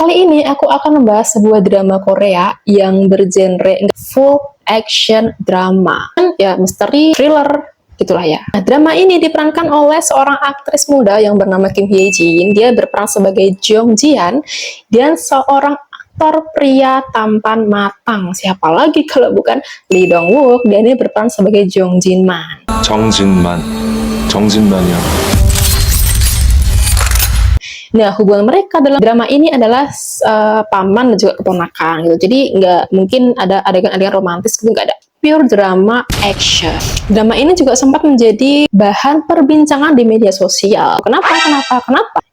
Kali ini aku akan membahas sebuah drama Korea yang bergenre full action drama. Ya, misteri, thriller, gitulah ya. Nah, drama ini diperankan oleh seorang aktris muda yang bernama Kim Hye Jin. Dia berperan sebagai Jong Jian dan seorang aktor pria tampan matang. Siapa lagi kalau bukan Lee Dong Wook. Dan dia berperan sebagai Jong Jin Man. 정진만이야. Nah, hubungan mereka dalam drama ini adalah paman dan juga keponakan gitu. Jadi nggak mungkin ada adegan-adegan romantis gitu, nggak ada. Pure drama action. Drama ini juga sempat menjadi bahan perbincangan di media sosial. Kenapa?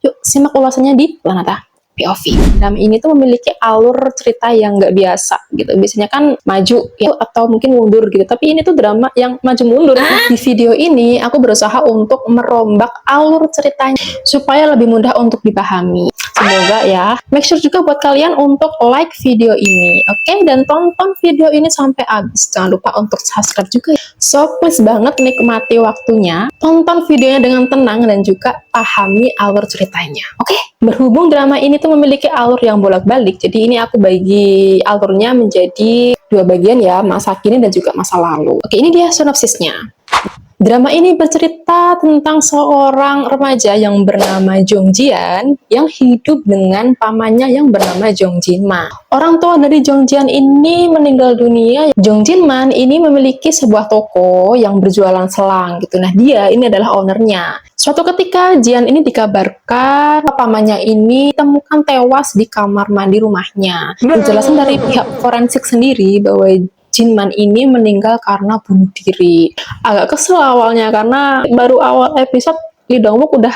Yuk simak ulasannya di Lanata POV. Drama ini tuh memiliki alur cerita yang nggak biasa gitu. Biasanya kan maju ya, atau mungkin mundur gitu. Tapi ini tuh drama yang maju mundur. Di video ini aku berusaha untuk merombak alur ceritanya supaya lebih mudah untuk dipahami. Semoga ya. Make sure juga buat kalian untuk like video ini, oke? Dan tonton video ini sampai habis. Jangan lupa untuk subscribe juga. So please banget nikmati waktunya, tonton videonya dengan tenang dan juga pahami alur ceritanya, oke? Berhubung drama ini tuh memiliki alur yang bolak-balik, jadi ini aku bagi alurnya menjadi dua bagian ya, masa kini dan juga masa lalu. Oke, ini dia sinopsisnya. Drama ini bercerita tentang seorang remaja yang bernama Jong Jian yang hidup dengan pamannya yang bernama Jong Jin Man. Orang tua dari Jong Jian ini meninggal dunia. Jong Jin Man ini memiliki sebuah toko yang berjualan selang gitu. Nah, dia ini adalah ownernya. Suatu ketika Jian ini dikabarkan pamannya ini ditemukan tewas di kamar mandi rumahnya. Penjelasan dari pihak forensik sendiri bahwa Jin Man ini meninggal karena bunuh diri. Agak kesel awalnya karena baru awal episode Lee Dong Wook udah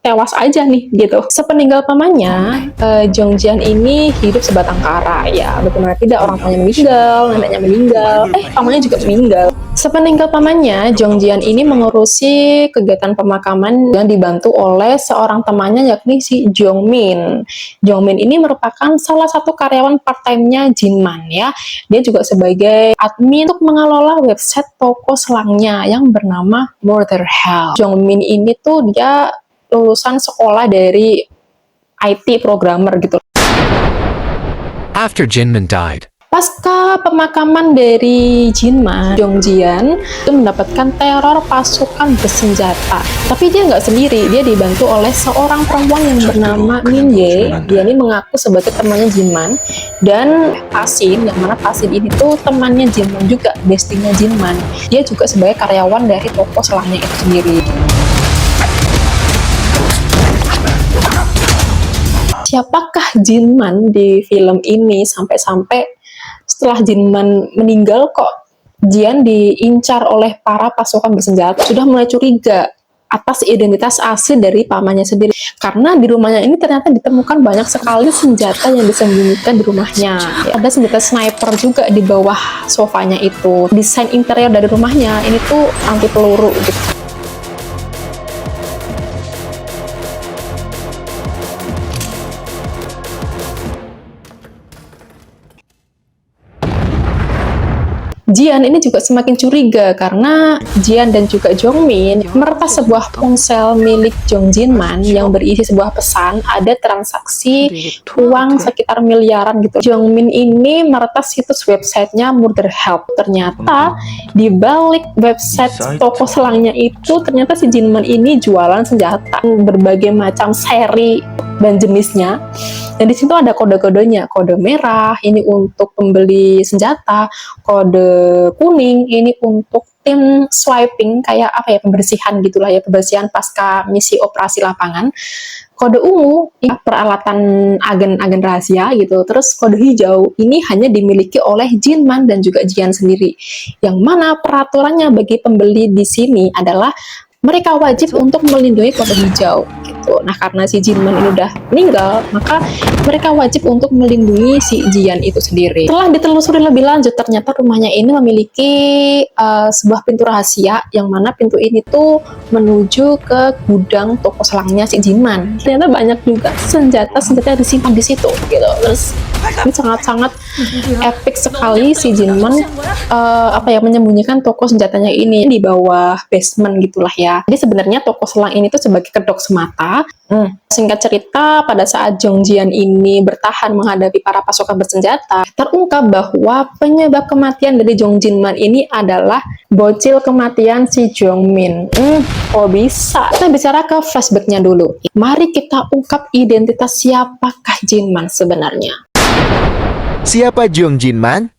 tewas aja nih gitu. Sepeninggal pamannya, Jong Jian ini hidup sebatang kara ya. Bagaimana tidak, orang tuanya meninggal, neneknya meninggal, pamannya juga meninggal. Sepeninggal pamannya, Jong Jian ini mengurusi kegiatan pemakaman yang dibantu oleh seorang temannya yakni si Jong Min. Jong Min ini merupakan salah satu karyawan part-time-nya Jin Man ya. Dia juga sebagai admin untuk mengelola website toko selangnya yang bernama Murder Hell. Jong Min ini tuh dia lulusan sekolah dari IT programmer gitu. After Jinman died, Pasca pemakaman dari Jinman, Jong Jian itu mendapatkan teror pasukan bersenjata. Tapi dia nggak sendiri, dia dibantu oleh seorang perempuan yang bernama Min Ye. Dia ini mengaku sebagai temannya Jinman. Dan Pasin, yang mana Pasin ini tuh temannya Jinman juga, bestinya Jinman. Dia juga sebagai karyawan dari toko selangnya itu sendiri. Siapakah Jin Man di film ini sampai-sampai setelah Jin Man meninggal kok Jian diincar oleh para pasukan bersenjata? Sudah mulai curiga atas identitas asli dari pamannya sendiri. Karena di rumahnya ini ternyata ditemukan banyak sekali senjata yang disembunyikan di rumahnya. Ada senjata sniper juga di bawah sofanya itu. Desain interior dari rumahnya ini tuh anti peluru gitu. Jian ini juga semakin curiga karena Jian dan juga Jong Min meretas sebuah ponsel milik Jong Jin Man yang berisi sebuah pesan ada transaksi uang sekitar miliaran gitu. Jong Min ini meretas situs websitenya Murder Help. Ternyata di balik website toko selangnya itu ternyata si Jin Man ini jualan senjata berbagai macam seri dan jenisnya. Dan di situ ada kode-kodenya, kode merah ini untuk pembeli senjata, kode kuning ini untuk tim swiping kayak apa ya, pembersihan gitulah ya, pembersihan pasca misi operasi lapangan. Kode ungu ini peralatan agen-agen rahasia gitu. Terus kode hijau ini hanya dimiliki oleh Jin Man dan juga Jian sendiri. Yang mana peraturannya bagi pembeli di sini adalah mereka wajib untuk melindungi kode hijau gitu. Nah, karena si Jinman ini udah meninggal, maka mereka wajib untuk melindungi si Jian itu sendiri. Setelah ditelusuri lebih lanjut, ternyata rumahnya ini memiliki sebuah pintu rahasia, yang mana pintu ini tuh menuju ke gudang toko selangnya si Jinman. Ternyata banyak juga senjata-senjata disimpan di situ gitu. Terus Ini sangat-sangat epic sekali si Jinman menyembunyikan toko senjatanya ini di bawah basement gitulah ya. Jadi sebenarnya toko selang ini tuh sebagai kedok semata. Singkat cerita, pada saat Jongjian ini bertahan menghadapi para pasukan bersenjata, terungkap bahwa penyebab kematian dari Jong Jinman ini adalah bocil kematian si Jongmin. Kok bisa? Kita bicara ke flashbacknya dulu. Mari kita ungkap identitas siapakah Jinman sebenarnya. Siapa Jong Jinman?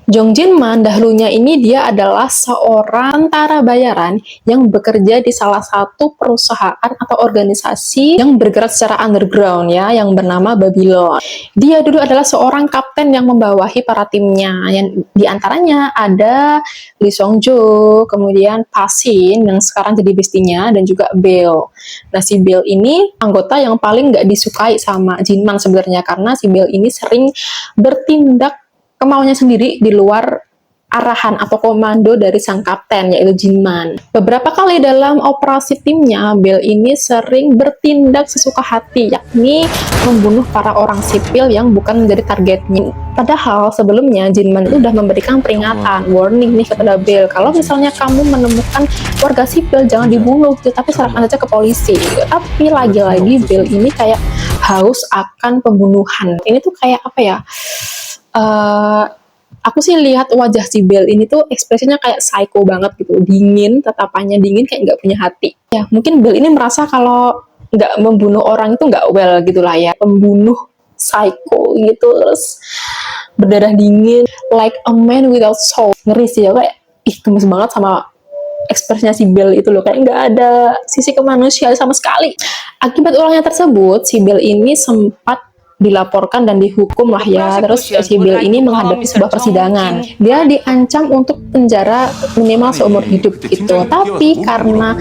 Jong Jinman dahulunya ini dia adalah seorang tentara bayaran yang bekerja di salah satu perusahaan atau organisasi yang bergerak secara underground ya, yang bernama Babylon. Dia dulu adalah seorang kapten yang membawahi para timnya, yang diantaranya ada Lee Song-jo, kemudian Pasin yang sekarang jadi bestinya, dan juga Bell. Nah, si Bell ini anggota yang paling nggak disukai sama Jinman sebenarnya, karena si Bell ini sering bertindak kemauannya sendiri di luar arahan atau komando dari sang kapten, yaitu Jinman. Beberapa kali dalam operasi timnya, Bell ini sering bertindak sesuka hati, yakni membunuh para orang sipil yang bukan menjadi targetnya. Padahal sebelumnya Jinman itu sudah memberikan peringatan, warning nih kepada Bell, kalau misalnya kamu menemukan warga sipil jangan dibunuh, tapi serahkan saja ke polisi. Tapi lagi-lagi Bell ini kayak haus akan pembunuhan. Ini tuh kayak apa ya? Aku sih lihat wajah si Bell ini tuh ekspresinya kayak psycho banget gitu, dingin, tatapannya dingin kayak nggak punya hati. Ya mungkin Bell ini merasa kalau nggak membunuh orang itu nggak well gitulah ya, pembunuh psycho gitu, terus berdarah dingin, like a man without soul. Ngeri sih ya, kayak gemes banget sama ekspresinya si Bell itu loh, kayak nggak ada sisi kemanusiaan sama sekali. Akibat ulahnya tersebut, si Bell ini sempat dilaporkan dan dihukum lah ya. Terus si Bell ini menghadapi sebuah persidangan. Dia diancam untuk penjara minimal seumur hidup gitu. Tapi karena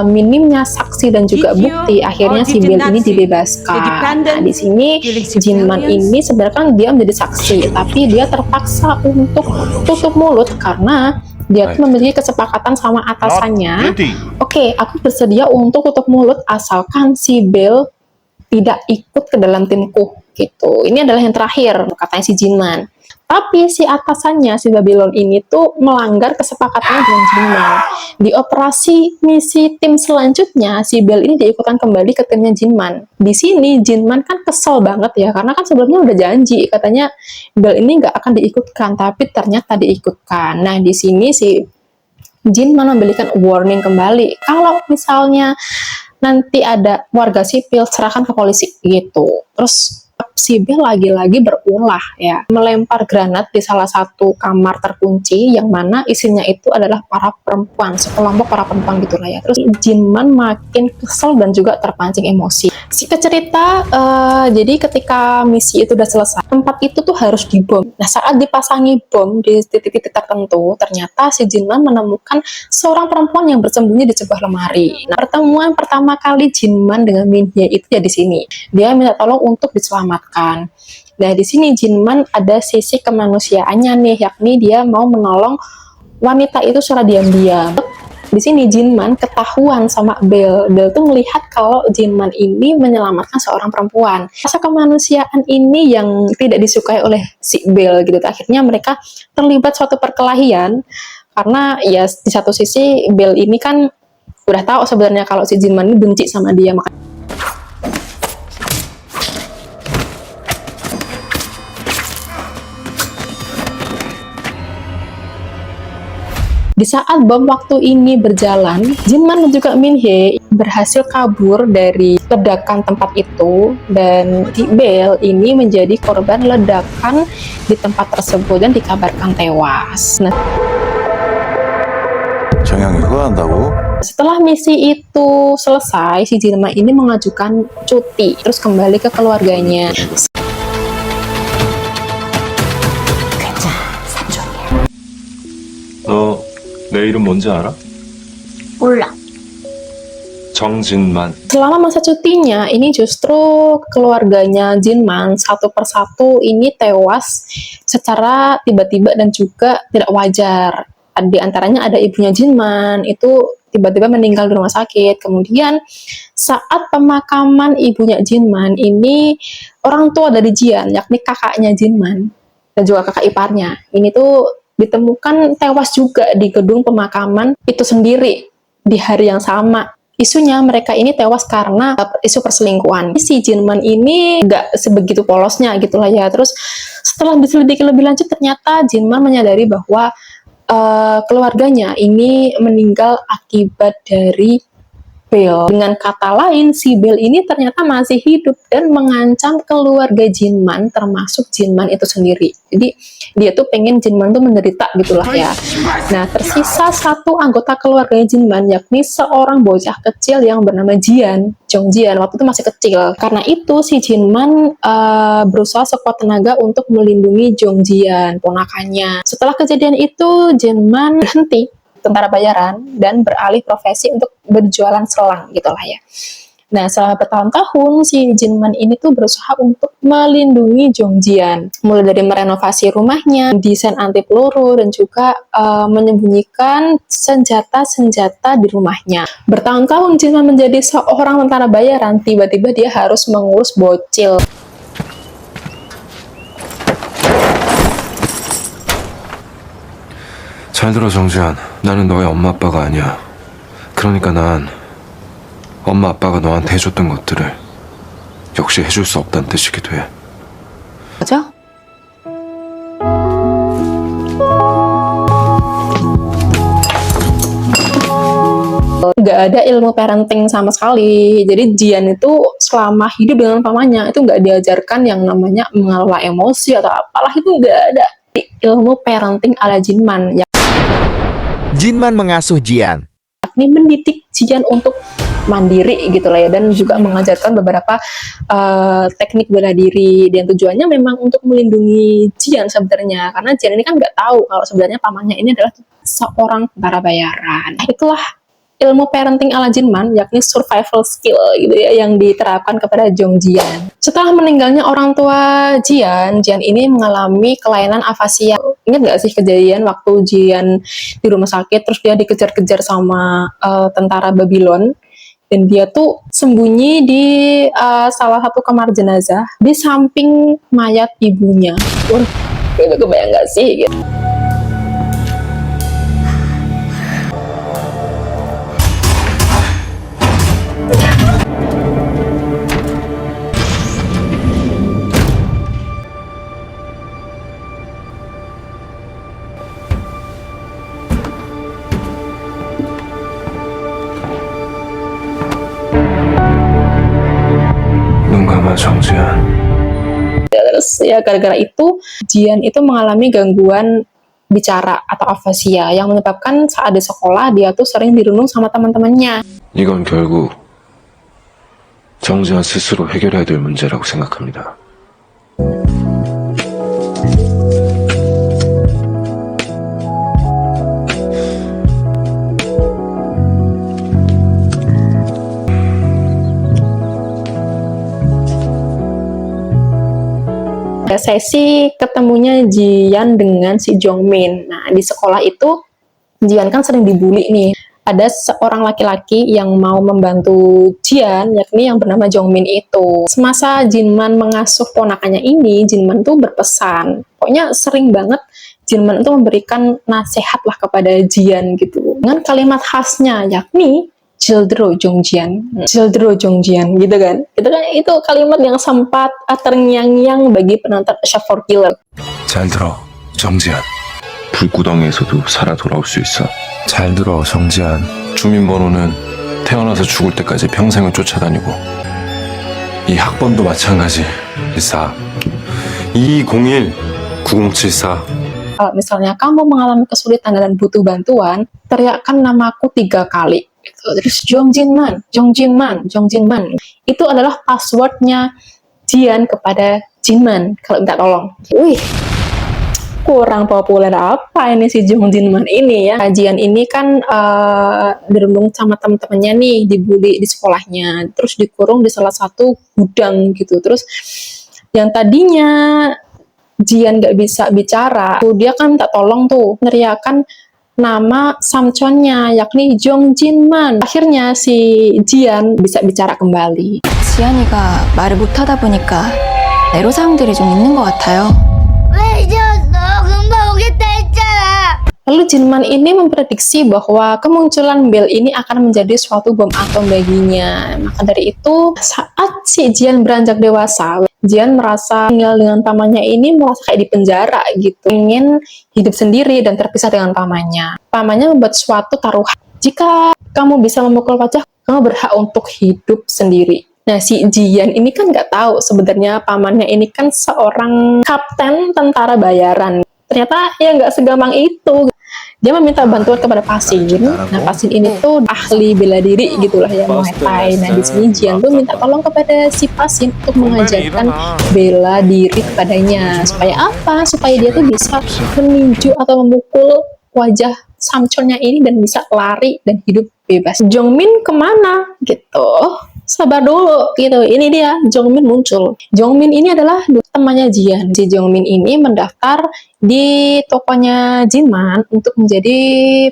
minimnya saksi dan juga bukti, akhirnya si Bell ini dibebaskan. Nah, di sini Jinman ini sebenarnya kan dia menjadi saksi, tapi dia terpaksa untuk tutup mulut karena dia tuh memiliki kesepakatan sama atasannya. Oke, aku bersedia untuk tutup mulut asalkan si Bell tidak ikut ke dalam timku gitu. Ini adalah yang terakhir katanya si Jinman. Tapi si atasannya, si Babylon ini tuh melanggar kesepakatannya dengan Jinman. Di operasi misi tim selanjutnya, si Bell ini diikutkan kembali ke timnya Jinman. Di sini Jinman kan kesel banget ya, karena kan sebelumnya udah janji katanya Bell ini nggak akan diikutkan, tapi ternyata diikutkan. Nah, di sini si Jinman memberikan warning kembali, kalau misalnya nanti ada warga sipil serahkan ke polisi gitu. Terus si Bell lagi-lagi berulah ya, melempar granat di salah satu kamar terkunci yang mana isinya itu adalah para perempuan, sekelompok para perempuan gitu lah ya. Terus Jinman makin kesel dan juga terpancing emosi. Singkat cerita, jadi ketika misi itu udah selesai, tempat itu tuh harus dibom. Nah, saat dipasangi bom di titik-titik tertentu, ternyata si Jinman menemukan seorang perempuan yang bersembunyi di sebuah lemari. Nah, pertemuan pertama kali Jinman dengan Min Hye itu ya di sini. Dia minta tolong untuk diselamatkan. Nah, di sini Jinman ada sisi kemanusiaannya nih, yakni dia mau menolong wanita itu secara diam-diam. Di sini Jinman ketahuan sama Bell. Bell tuh melihat kalau Jinman ini menyelamatkan seorang perempuan. Rasa kemanusiaan ini yang tidak disukai oleh si Bell gitu. Akhirnya mereka terlibat suatu perkelahian karena ya di satu sisi Bell ini kan udah tahu sebenarnya kalau si Jinman ini benci sama dia, makanya di saat bom waktu ini berjalan, Jinman dan juga Min Hye berhasil kabur dari ledakan tempat itu, dan Bell ini menjadi korban ledakan di tempat tersebut dan dikabarkan tewas. Nah, setelah misi itu selesai, si Jinman ini mengajukan cuti, terus kembali ke keluarganya. 내 이름 뭔지 알아? 몰라. 정진만. Selama masa cutinya, ini justru keluarganya Jinman satu persatu ini tewas secara tiba-tiba dan juga tidak wajar. Di antaranya ada ibunya Jinman, itu tiba-tiba meninggal di rumah sakit. Kemudian saat pemakaman ibunya Jinman ini, orang tua dari Jian, yakni kakaknya Jinman dan juga kakak iparnya, ini tuh ditemukan tewas juga di gedung pemakaman itu sendiri di hari yang sama. Isunya mereka ini tewas karena isu perselingkuhan. Si Jinman ini nggak sebegitu polosnya gitulah ya. Terus setelah diselidiki lebih lanjut, ternyata Jinman menyadari bahwa keluarganya ini meninggal akibat dari Bell. Dengan kata lain, si Bell ini ternyata masih hidup dan mengancam keluarga Jinman, termasuk Jinman itu sendiri. Jadi dia tuh pengen Jinman tuh menderita gitulah ya. Nah, tersisa satu anggota keluarganya Jinman, yakni seorang bocah kecil yang bernama Jian, Jong Jian. Waktu itu masih kecil. Karena itu si Jinman berusaha sekuat tenaga untuk melindungi Jong Jian, ponakannya. Setelah kejadian itu, Jinman berhenti tentara bayaran dan beralih profesi untuk berjualan selang gitulah ya. Nah, selama bertahun-tahun si Jinman ini tuh berusaha untuk melindungi Jong Jian, mulai dari merenovasi rumahnya, desain anti peluru, dan juga menyembunyikan senjata-senjata di rumahnya. Bertahun-tahun Jinman menjadi seorang tentara bayaran, tiba-tiba dia harus mengurus bocil. 잘 들어 정지한. 나는 너의 엄마 아빠가 아니야. 그러니까 난 엄마 아빠가 너한테 해줬던 것들을 역시 해줄 수 없다는 뜻이기도 해. Aja? Nggak ada ilmu parenting sama sekali. Jadi Jian itu selama hidup dengan pamannya itu nggak diajarkan yang namanya mengelola emosi atau apalah, itu nggak ada ilmu parenting ala Jinman. Jinman mengasuh Jian. Yakni mendidik Jian untuk mandiri gitu lah ya, dan juga mengajarkan beberapa teknik bela diri, dan tujuannya memang untuk melindungi Jian sebenarnya, karena Jian ini kan nggak tahu kalau sebenarnya pamannya ini adalah seorang tentara bayaran. Nah, itulah ilmu parenting ala Jinman, yakni survival skill gitu ya, yang diterapkan kepada Jong Jian. Setelah meninggalnya orang tua Jian, Jian ini mengalami kelainan afasia. Ingat nggak sih kejadian waktu Jian di rumah sakit, terus dia dikejar-kejar sama tentara Babylon, dan dia tuh sembunyi di salah satu kamar jenazah di samping mayat ibunya. Wah, itu kebayang nggak sih? Gitu. 정지한. Terus ya gara-gara itu Jian itu mengalami gangguan bicara atau afasia yang menyebabkan saat di sekolah dia tuh sering dirundung sama teman-temannya. 이건 결국 정지한 스스로 해결해야 될 문제라고 생각합니다. Sesi ketemunya Jian dengan si Jongmin. Nah, di sekolah itu Jian kan sering dibully nih. Ada seorang laki-laki yang mau membantu Jian, yakni yang bernama Jongmin itu. Semasa Jinman mengasuh ponakannya ini, Jinman tuh berpesan. Pokoknya sering banget Jinman itu memberikan nasihat lah kepada Jian gitu. Dengan kalimat khasnya, yakni Jildro Jongjian, Jildro Jongjian gitu kan. Itu kalimat yang sempat terngiang-ngiang bagi penonton Chef for Killer. 잘 들어 정지한. 불구덩이에서도 살아 돌아올 수 있어. 잘 들어 정지한. 주민번호는 태어나서 죽을 때까지 평생을 쫓아다니고, 이 학번도 마찬가지. 14 201 9074. Kalau misalnya kamu mengalami kesulitan dan butuh bantuan, teriakkan namaku 3 kali. Terus Jong Jinman, Jong Jinman, Jong Jinman. Itu adalah passwordnya Jian kepada Jinman kalau minta tolong. Wih, kurang populer apa ini si Jong Jinman ini ya. Jian ini kan dirundung sama teman-temannya nih, dibully di sekolahnya, terus dikurung di salah satu gudang gitu. Terus yang tadinya Jian nggak bisa bicara, dia kan minta tolong tuh, neriakan nama samconnya, yakni Jong Jinman. Akhirnya si Jian bisa bicara kembali. 지안이가 말을 못하다 보니까 애로사항들이 좀 있는 것 같아요. 왜 잊었어? 금방 오겠다 했잖아. Lalu Jinman ini memprediksi bahwa kemunculan Bell ini akan menjadi suatu bom atom baginya. Maka dari itu, saat si Jian beranjak dewasa, Jian merasa tinggal dengan pamannya ini merasa kayak di penjara gitu. Ingin hidup sendiri dan terpisah dengan pamannya. Pamannya membuat suatu taruhan. Jika kamu bisa memukul wajah, kamu berhak untuk hidup sendiri. Nah, si Jian ini kan nggak tahu sebenarnya pamannya ini kan seorang kapten tentara bayaran. Ternyata ya nggak segampang itu. Dia meminta bantuan kepada Pasin. Nah, Pasin ini tuh ahli bela diri gitulah ya, Muay Thai. Nah, di sini Jian tuh minta tolong kepada si Pasin untuk mengajarkan bela diri kepadanya. Supaya apa? Supaya dia tuh bisa meninju atau memukul wajah samconnya ini dan bisa lari dan hidup bebas. Jongmin kemana? Gitu. Sabar dulu gitu. Ini dia Jongmin muncul. Jongmin ini adalah temannya Jian. Si Jongmin ini mendaftar di tokonya Jinman untuk menjadi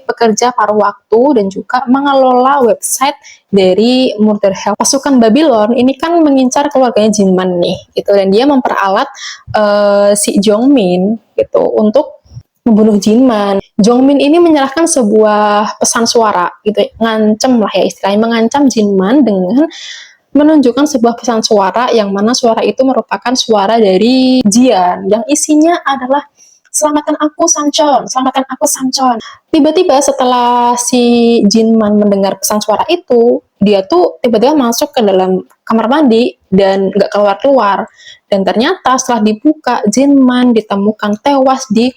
pekerja paruh waktu dan juga mengelola website dari Murder Hell. Pasukan Babylon ini kan mengincar keluarganya Jinman nih gitu, dan dia memperalat si Jongmin gitu untuk membunuh Jinman. Jongmin ini menyerahkan sebuah pesan suara gitu, ngancem lah ya istilahnya, mengancam Jinman dengan menunjukkan sebuah pesan suara yang mana suara itu merupakan suara dari Jian yang isinya adalah selamatkan aku Samcon, selamatkan aku Samcon. Tiba-tiba setelah si Jinman mendengar pesan suara itu, dia tuh tiba-tiba masuk ke dalam kamar mandi dan nggak keluar-keluar. Dan ternyata setelah dibuka, Jinman ditemukan tewas di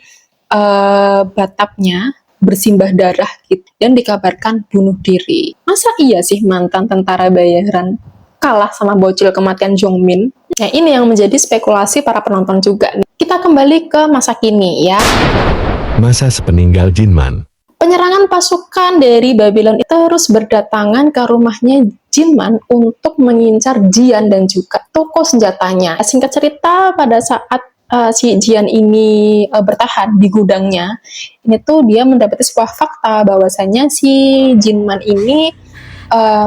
batapnya bersimbah darah gitu, dan dikabarkan bunuh diri. Masa iya sih mantan tentara bayaran kalah sama bocil kematian Jongmin? Nah, ini yang menjadi spekulasi para penonton juga. Kita kembali ke masa kini ya. Masa sepeninggal Jinman. Penyerangan pasukan dari Babylon itu terus berdatangan ke rumahnya Jinman untuk mengincar Jian dan juga toko senjatanya. Singkat cerita, pada saat si Jian ini bertahan di gudangnya, ini tuh dia mendapati sebuah fakta bahwasanya si Jinman ini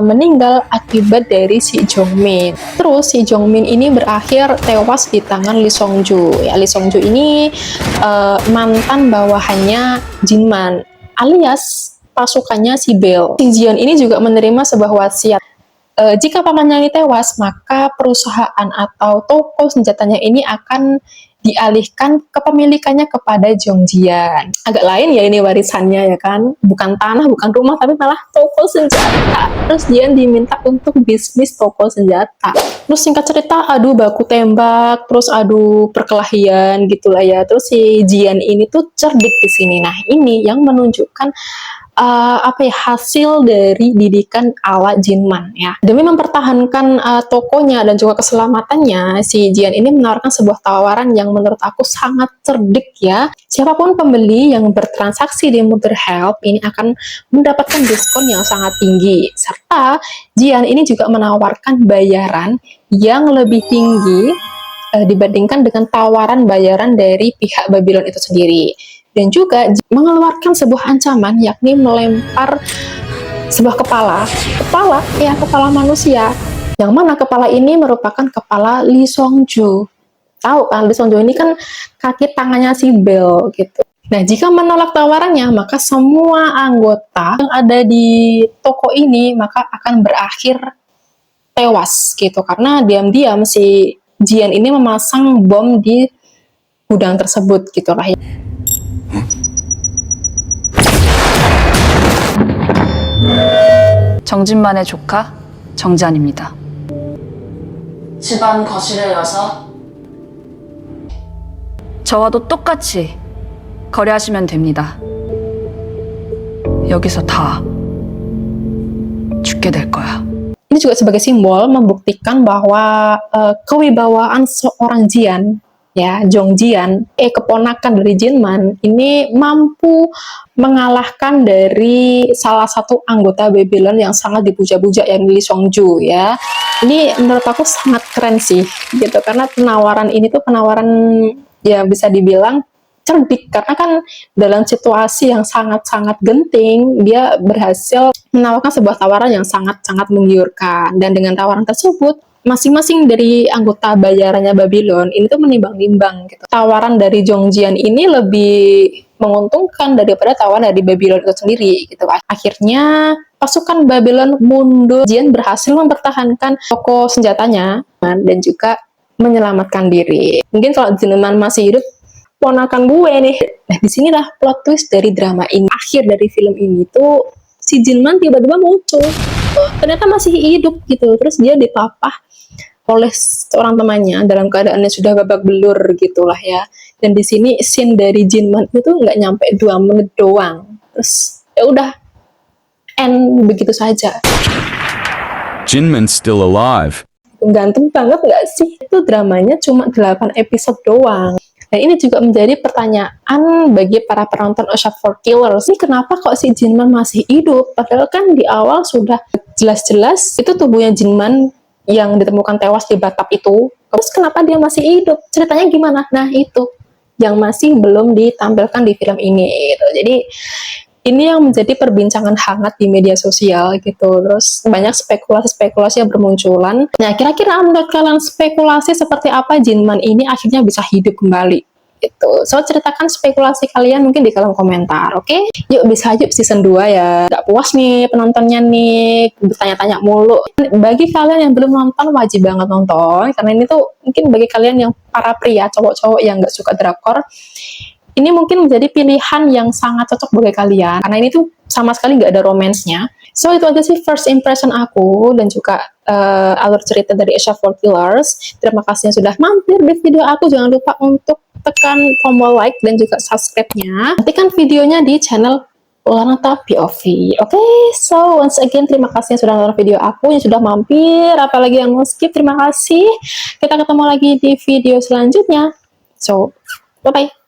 meninggal akibat dari si Jongmin. Terus si Jongmin ini berakhir tewas di tangan Lee Songju. Ya, Lee Songju ini mantan bawahannya Jinman, alias pasukannya si Bell. Si Jian ini juga menerima sebuah wasiat. Jika pamannya ini tewas, maka perusahaan atau toko senjatanya ini akan dialihkan kepemilikannya kepada Jongjian. Agak lain ya ini warisannya ya kan, bukan tanah, bukan rumah, tapi malah toko senjata. Terus Jian diminta untuk bisnis toko senjata. Terus singkat cerita adu baku tembak, terus adu perkelahian gitulah ya. Terus si Jian ini tuh cerdik di sini. Nah, ini yang menunjukkan hasil dari didikan ala Jinman ya. Demi mempertahankan tokonya dan juga keselamatannya, si Jian ini menawarkan sebuah tawaran yang menurut aku sangat cerdik ya. Siapapun pembeli yang bertransaksi di Murder Help ini akan mendapatkan diskon yang sangat tinggi. Serta Jian ini juga menawarkan bayaran yang lebih tinggi dibandingkan dengan tawaran bayaran dari pihak Babylon itu sendiri. Dan juga mengeluarkan sebuah ancaman, yakni melempar sebuah kepala manusia, yang mana kepala ini merupakan kepala Lee Songju. Tahu kan, Lee Songju ini kan kaki tangannya si Bell gitu. Nah, jika menolak tawarannya, maka semua anggota yang ada di toko ini maka akan berakhir tewas gitu, karena diam-diam si Jian ini memasang bom di gudang tersebut gitulah ya. 정진만의 조카 정지안입니다. 집안 거실에 여서 저와도 똑같이 거래하시면 됩니다. 여기서 다 죽게 될 거야. Ini juga sebagai simbol membuktikan bahwa kewibawaan seorang Jian, ya, Jongjian, keponakan dari Jinman, ini mampu mengalahkan dari salah satu anggota Babylon yang sangat dipuja-puja, yang Lee Songju ya. Ini menurut aku sangat keren sih, gitu, karena penawaran ini tuh penawaran ya bisa dibilang cerdik, karena kan dalam situasi yang sangat-sangat genting dia berhasil menawarkan sebuah tawaran yang sangat-sangat menggiurkan, dan dengan tawaran tersebut masing-masing dari anggota bayarannya Babylon ini tuh menimbang-nimbang gitu. Tawaran dari Jongjian ini lebih menguntungkan daripada tawaran dari Babylon itu sendiri gitu. Akhirnya pasukan Babylon mundur. Jian berhasil mempertahankan toko senjatanya dan juga menyelamatkan diri. Mungkin kalau Jinman masih hidup, ponakan gue nih. Nah, disinilah plot twist dari drama ini. Akhir dari film ini tuh si Jinman tiba-tiba muncul. Ternyata masih hidup gitu. Terus dia dipapah oleh seorang temannya dalam keadaannya sudah babak belur gitulah ya. Dan di sini scene dari Jinman itu nggak nyampe 2 menit doang. Terus ya udah end begitu saja. Jinman's still alive. Gantung banget nggak sih? Itu dramanya cuma 8 episode doang. Dan ini juga menjadi pertanyaan bagi para penonton Ocean for Killers. Ini kenapa kok si Jinman masih hidup? Padahal kan di awal sudah jelas-jelas itu tubuhnya Jinman yang ditemukan tewas di bathtub itu. Terus kenapa dia masih hidup? Ceritanya gimana? Nah itu yang masih belum ditampilkan di film ini. Gitu. Jadi ini yang menjadi perbincangan hangat di media sosial gitu. Terus banyak spekulasi-spekulasi yang bermunculan. Nah, kira-kira menurut kalian spekulasi seperti apa Jinman ini akhirnya bisa hidup kembali? Gitu. So, ceritakan spekulasi kalian mungkin di kolom komentar, oke? Yuk, bisa aja season 2 ya. Gak puas nih penontonnya nih, bertanya-tanya mulu. Bagi kalian yang belum nonton, wajib banget nonton. Karena ini tuh mungkin bagi kalian yang para pria, cowok-cowok yang gak suka drakor, ini mungkin menjadi pilihan yang sangat cocok bagi kalian karena ini tuh sama sekali nggak ada romansnya. So itu aja sih first impression aku dan juga alur cerita dari Ocean for Killers. Terima kasih yang sudah mampir di video aku. Jangan lupa untuk tekan tombol like dan juga subscribe-nya. Nantikan videonya di channel Lanata POV. Oke, so once again terima kasih yang sudah nonton video aku, yang sudah mampir, apalagi yang mau skip, terima kasih. Kita ketemu lagi di video selanjutnya. So, bye-bye.